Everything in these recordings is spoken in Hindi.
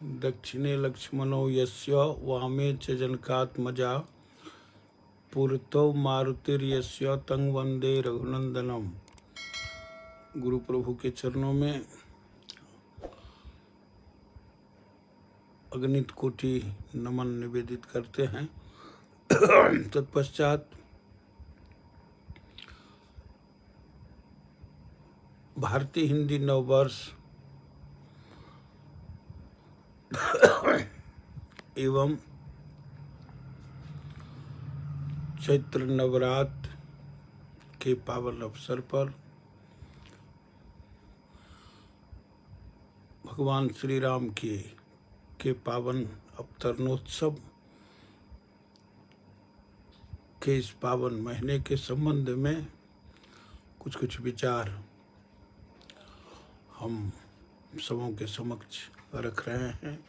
दक्षिणे लक्ष्मणो यस्य वामे च जनकात्मजा पुरतो मारुतिर्यस्य तं वंदे रघुनंदनम। गुरु प्रभु के चरणों में अगणित कोटि नमन निवेदित करते हैं। तत्पश्चात भारतीय हिंदी नववर्ष एवं चैत्र नवरात्र के पावन अवसर पर भगवान श्री राम के पावन अवतरणोत्सव के इस पावन महीने के संबंध में कुछ विचार हम सबों के समक्ष रख रहे हैं।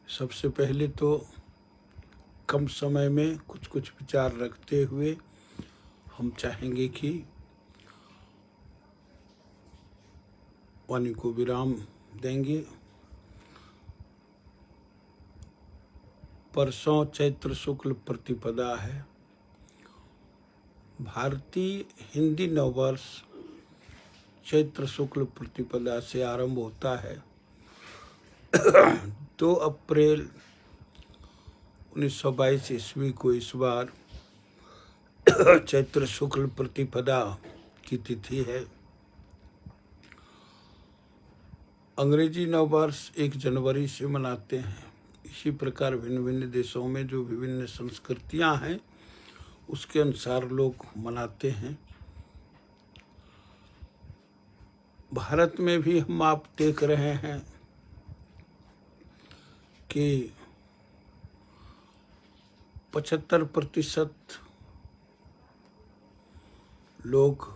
सबसे पहले तो कम समय में कुछ विचार रखते हुए हम चाहेंगे कि वाणी को विराम देंगे। परसों चैत्र शुक्ल प्रतिपदा है। भारतीय हिंदी नववर्ष चैत्र शुक्ल प्रतिपदा से आरंभ होता है। 2 अप्रैल 1922 ईस्वी को इस बार चैत्र शुक्ल प्रतिपदा की तिथि है। अंग्रेजी नववर्ष 1 जनवरी से मनाते हैं। इसी प्रकार भिन्न भिन्न देशों में जो विभिन्न संस्कृतियां हैं उसके अनुसार लोग मनाते हैं। भारत में भी हम आप देख रहे हैं कि 75% लोग,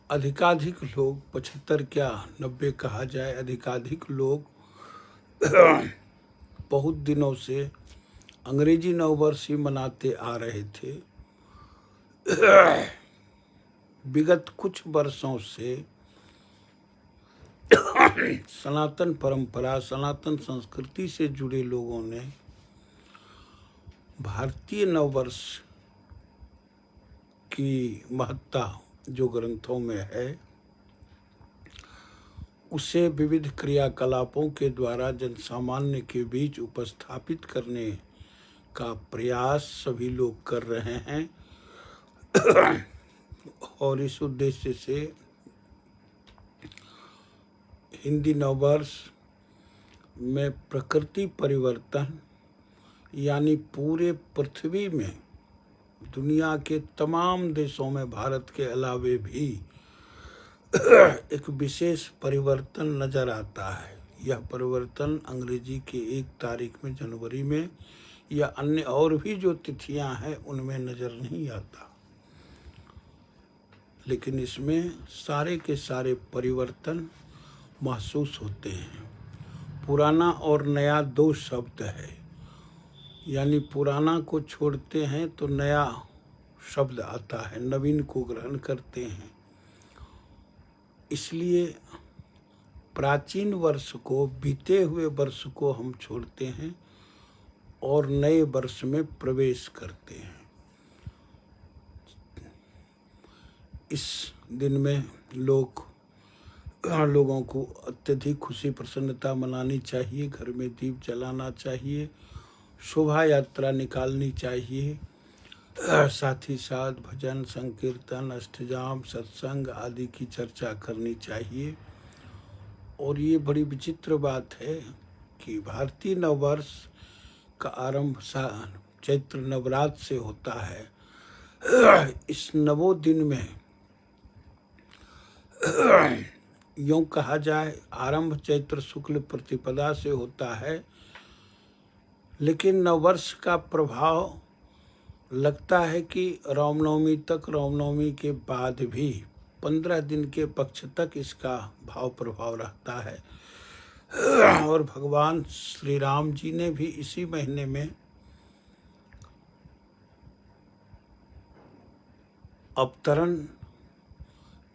अधिकाधिक लोग, 75 क्या 90 कहा जाए, अधिकाधिक लोग बहुत दिनों से अंग्रेजी नववर्ष ही मनाते आ रहे थे। विगत कुछ वर्षों से सनातन परंपरा, सनातन संस्कृति से जुड़े लोगों ने भारतीय नववर्ष की महत्ता जो ग्रंथों में है उसे विविध क्रियाकलापों के द्वारा जनसामान्य के बीच उपस्थापित करने का प्रयास सभी लोग कर रहे हैं। और इस उद्देश्य से हिंदी नववर्ष में प्रकृति परिवर्तन यानी पूरे पृथ्वी में, दुनिया के तमाम देशों में, भारत के अलावे भी एक विशेष परिवर्तन नजर आता है। यह परिवर्तन अंग्रेजी के 1 तारीख में जनवरी में या अन्य और भी जो तिथियां हैं उनमें नजर नहीं आता, लेकिन इसमें सारे के सारे परिवर्तन महसूस होते हैं। पुराना और नया 2 शब्द है, यानी पुराना को छोड़ते हैं तो नया शब्द आता है, नवीन को ग्रहण करते हैं। इसलिए प्राचीन वर्ष को, बीते हुए वर्ष को हम छोड़ते हैं और नए वर्ष में प्रवेश करते हैं। इस दिन में लोगों को अत्यधिक खुशी प्रसन्नता मनानी चाहिए, घर में दीप जलाना चाहिए, शोभा यात्रा निकालनी चाहिए, साथ ही साथ भजन, संकीर्तन, अष्टजाम, सत्संग आदि की चर्चा करनी चाहिए। और ये बड़ी विचित्र बात है कि भारतीय नववर्ष का आरंभ चैत्र नवरात्र से होता है। इस 9 दिन में यूं कहा जाए आरंभ चैत्र शुक्ल प्रतिपदा से होता है, लेकिन नववर्ष का प्रभाव लगता है कि रामनवमी तक, रामनवमी के बाद भी 15 दिन के पक्ष तक इसका भाव प्रभाव रहता है। और भगवान श्री राम जी ने भी इसी महीने में अवतरण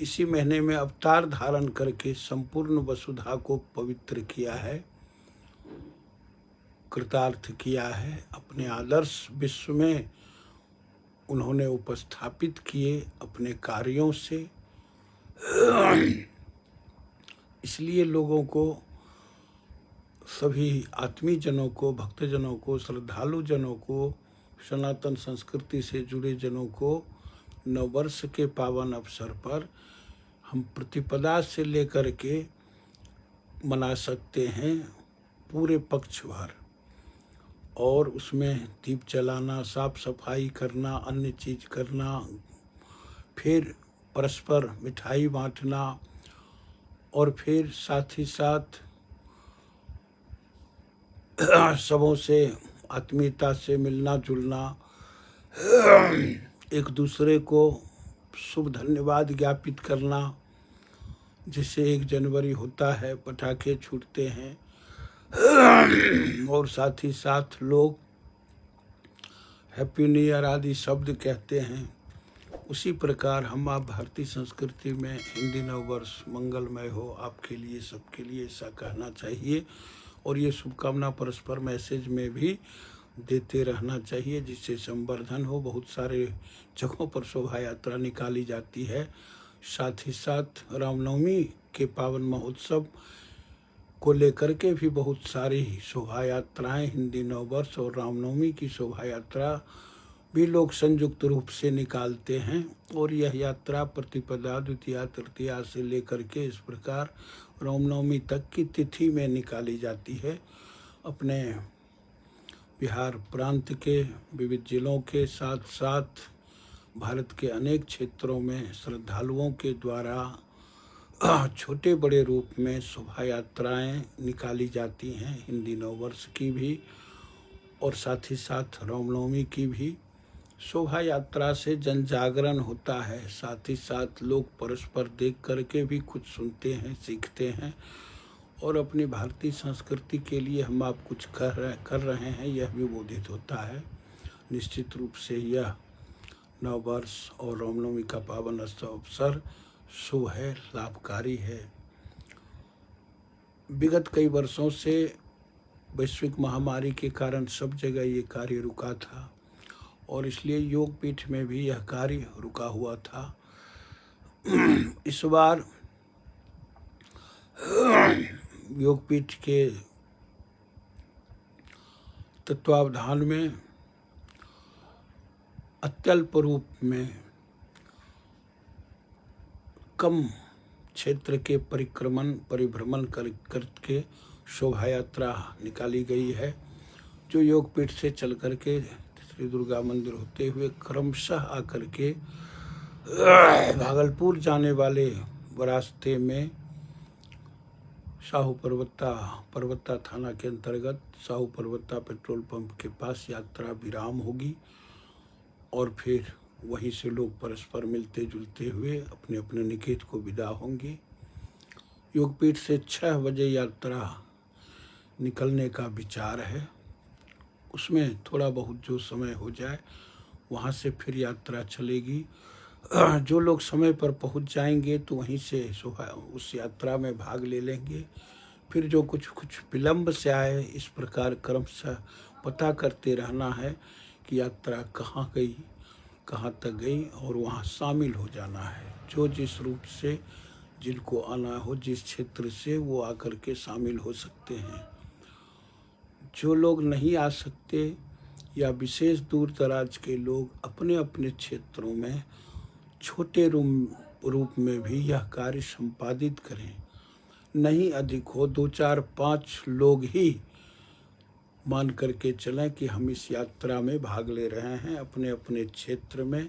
इसी महीने में अवतार धारण करके संपूर्ण वसुधा को पवित्र किया है, कृतार्थ किया है। अपने आदर्श विश्व में उन्होंने उपस्थापित किए अपने कार्यों से। इसलिए लोगों को, सभी आत्मीय जनों को, भक्तजनों को, श्रद्धालु जनों को, सनातन संस्कृति से जुड़े जनों को नववर्ष के पावन अवसर पर हम प्रतिपदा से लेकर के मना सकते हैं पूरे पक्ष भर। और उसमें दीप जलाना, साफ सफाई करना, अन्य चीज करना, फिर परस्पर मिठाई बांटना, और फिर साथ ही साथ सबों से आत्मीयता से मिलना जुलना, एक दूसरे को शुभ धन्यवाद ज्ञापित करना। जैसे 1 जनवरी होता है, पटाखे छूटते हैं और साथ ही साथ लोग हैप्पी न्यू ईयर आदि शब्द कहते हैं। उसी प्रकार हम आप भारतीय संस्कृति में हिंदी नववर्ष मंगलमय हो आपके लिए, सबके लिए, ऐसा कहना चाहिए। और ये शुभकामना परस्पर मैसेज में भी देते रहना चाहिए, जिससे संवर्धन हो। बहुत सारे जगहों पर शोभा यात्रा निकाली जाती है। साथ ही साथ रामनवमी के पावन महोत्सव को लेकर के भी बहुत सारी शोभा यात्राएँ, हिंदी नववर्ष और रामनवमी की शोभा यात्रा भी लोग संयुक्त रूप से निकालते हैं। और यह यात्रा प्रतिपदा, द्वितीया, तृतीया से लेकर के इस प्रकार रामनवमी तक की तिथि में निकाली जाती है। अपने बिहार प्रांत के विविध जिलों के साथ साथ भारत के अनेक क्षेत्रों में श्रद्धालुओं के द्वारा छोटे बड़े रूप में शोभा यात्राएँ निकाली जाती हैं, हिंदी नववर्ष की भी और साथ ही साथ रामनवमी की भी। शोभा यात्रा से जन जागरण होता है, साथ ही साथ लोग परस्पर देख करके भी कुछ सुनते हैं, सीखते हैं और अपनी भारतीय संस्कृति के लिए हम आप कुछ कर रहे हैं, यह भी बोधित होता है। निश्चित रूप से यह नववर्ष और रामनवमी का पावन अवसर शुभ है, लाभकारी है। विगत कई वर्षों से वैश्विक महामारी के कारण सब जगह ये कार्य रुका था और इसलिए योगपीठ में भी यह कार्य रुका हुआ था। इस बार योगपीठ के तत्वावधान में अत्यल्प रूप में कम क्षेत्र के परिभ्रमण करके शोभा यात्रा निकाली गई है, जो योगपीठ से चल करके श्री दुर्गा मंदिर होते हुए क्रमशः आकर के भागलपुर जाने वाले रास्ते में साहू परवत्ता थाना के अंतर्गत साहू परवत्ता पेट्रोल पंप के पास यात्रा विराम होगी और फिर वहीं से लोग परस्पर मिलते जुलते हुए अपने अपने निकेत को विदा होंगे। योगपीठ से 6 बजे यात्रा निकलने का विचार है। उसमें थोड़ा बहुत जो समय हो जाए वहाँ से फिर यात्रा चलेगी। जो लोग समय पर पहुँच जाएंगे तो वहीं से उस यात्रा में भाग ले लेंगे। फिर जो कुछ विलम्ब से आए, इस प्रकार क्रमशः पता करते रहना है कि यात्रा कहाँ गई, कहाँ तक गई और वहाँ शामिल हो जाना है। जो जिस रूट से जिनको आना हो, जिस क्षेत्र से, वो आकर के शामिल हो सकते हैं। जो लोग नहीं आ सकते या विशेष दूर दराज के लोग अपने अपने क्षेत्रों में छोटे रूप में भी यह कार्य संपादित करें। नहीं अधिक हो, 2, 4, 5 लोग ही मान करके चलें कि हम इस यात्रा में भाग ले रहे हैं। अपने अपने क्षेत्र में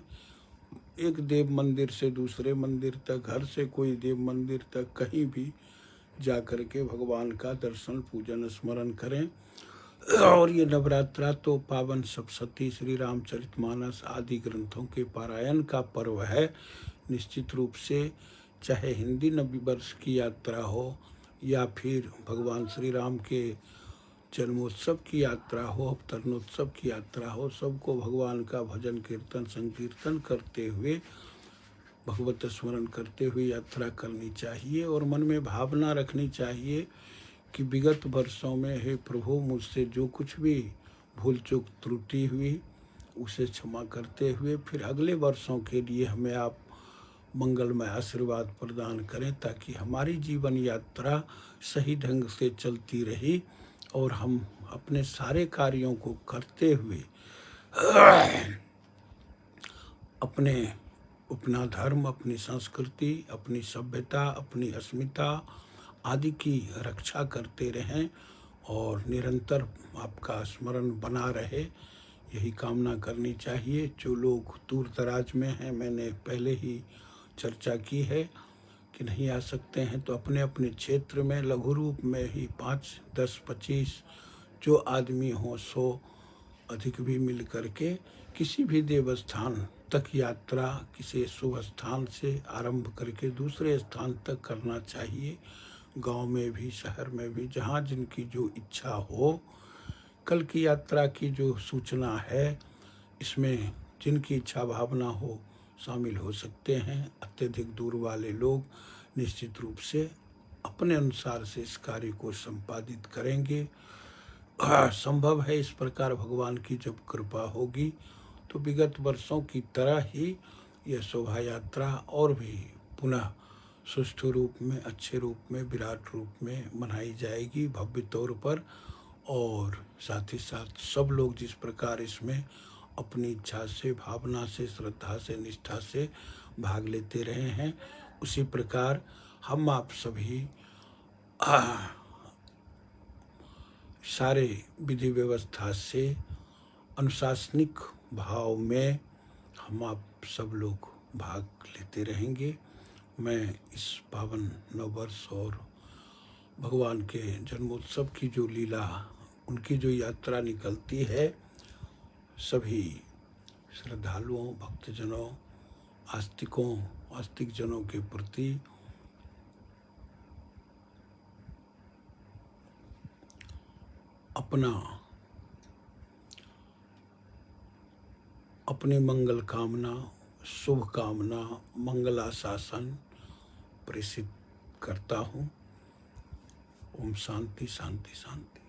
एक देव मंदिर से दूसरे मंदिर तक, घर से कोई देव मंदिर तक, कहीं भी जा कर के भगवान का दर्शन, पूजन, स्मरण करें। और ये नवरात्रा तो पावन सप्तशती, श्री रामचरितमानस आदि ग्रंथों के पारायण का पर्व है। निश्चित रूप से चाहे हिंदी नववर्ष की यात्रा हो या फिर भगवान श्री राम के जन्मोत्सव की यात्रा हो, अवतरणोत्सव की यात्रा हो, सबको भगवान का भजन कीर्तन संकीर्तन करते हुए भगवत स्मरण करते हुए यात्रा करनी चाहिए और मन में भावना रखनी चाहिए कि विगत वर्षों में हे प्रभु मुझसे जो कुछ भी भूल चूक त्रुटि हुई उसे क्षमा करते हुए फिर अगले वर्षों के लिए हमें आप मंगलमय आशीर्वाद प्रदान करें ताकि हमारी जीवन यात्रा सही ढंग से चलती रही और हम अपने सारे कार्यों को करते हुए अपना धर्म, अपनी संस्कृति, अपनी सभ्यता, अपनी अस्मिता आदि की रक्षा करते रहें और निरंतर आपका स्मरण बना रहे, यही कामना करनी चाहिए। जो लोग दूर दराज में हैं, मैंने पहले ही चर्चा की है कि नहीं आ सकते हैं तो अपने अपने क्षेत्र में लघु रूप में ही 5, 10, 25 जो आदमी हों 100 अधिक भी मिल करके किसी भी देवस्थान तक यात्रा किसी शुभ स्थान से आरंभ करके दूसरे स्थान तक करना चाहिए। गांव में भी, शहर में भी, जहां जिनकी जो इच्छा हो। कल की यात्रा की जो सूचना है, इसमें जिनकी इच्छा भावना हो शामिल हो सकते हैं। अत्यधिक दूर वाले लोग निश्चित रूप से अपने अनुसार से इस कार्य को संपादित करेंगे। संभव है इस प्रकार भगवान की जब कृपा होगी तो विगत वर्षों की तरह ही यह शोभा यात्रा और भी पुनः सुष्ठु रूप में, अच्छे रूप में, विराट रूप में मनाई जाएगी भव्य तौर पर। और साथ ही साथ सब लोग जिस प्रकार इसमें अपनी इच्छा से, भावना से, श्रद्धा से, निष्ठा से भाग लेते रहे हैं, उसी प्रकार हम आप सभी सारे विधि व्यवस्था से अनुशासनिक भाव में हम आप सब लोग भाग लेते रहेंगे। मैं इस पावन नववर्ष और भगवान के जन्मोत्सव की जो लीला, उनकी जो यात्रा निकलती है, सभी श्रद्धालुओं, भक्तजनों, आस्तिक जनों के प्रति अपनी मंगल कामना, शुभ कामना, मंगलाशासन प्रेषित करता हूँ। ओम शांति शांति शांति।